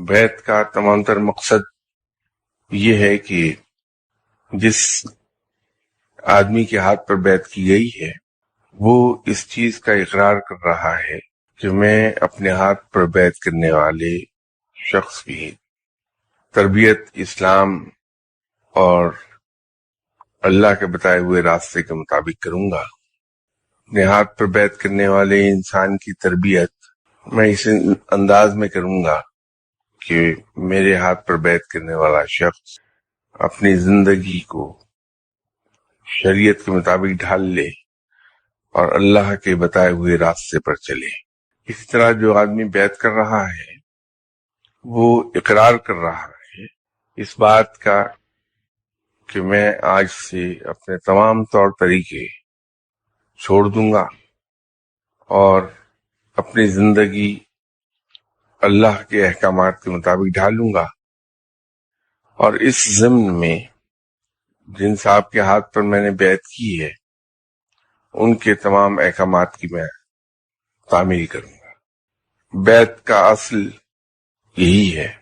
بیعت کا تمام تر مقصد یہ ہے کہ جس آدمی کے ہاتھ پر بیعت کی گئی ہے وہ اس چیز کا اقرار کر رہا ہے کہ میں اپنے ہاتھ پر بیعت کرنے والے شخص کی تربیت اسلام اور اللہ کے بتائے ہوئے راستے کے مطابق کروں گا۔ اپنے ہاتھ پر بیعت کرنے والے انسان کی تربیت میں اس انداز میں کروں گا کہ میرے ہاتھ پر بیعت کرنے والا شخص اپنی زندگی کو شریعت کے مطابق ڈھال لے اور اللہ کے بتائے ہوئے راستے پر چلے۔ اس طرح جو آدمی بیعت کر رہا ہے وہ اقرار کر رہا ہے اس بات کا کہ میں آج سے اپنے تمام طور طریقے چھوڑ دوں گا اور اپنی زندگی اللہ کے احکامات کے مطابق ڈھالوں گا، اور اس ضمن میں جن صاحب کے ہاتھ پر میں نے بیعت کی ہے ان کے تمام احکامات کی میں تعمیل کروں گا۔ بیعت کا اصل یہی ہے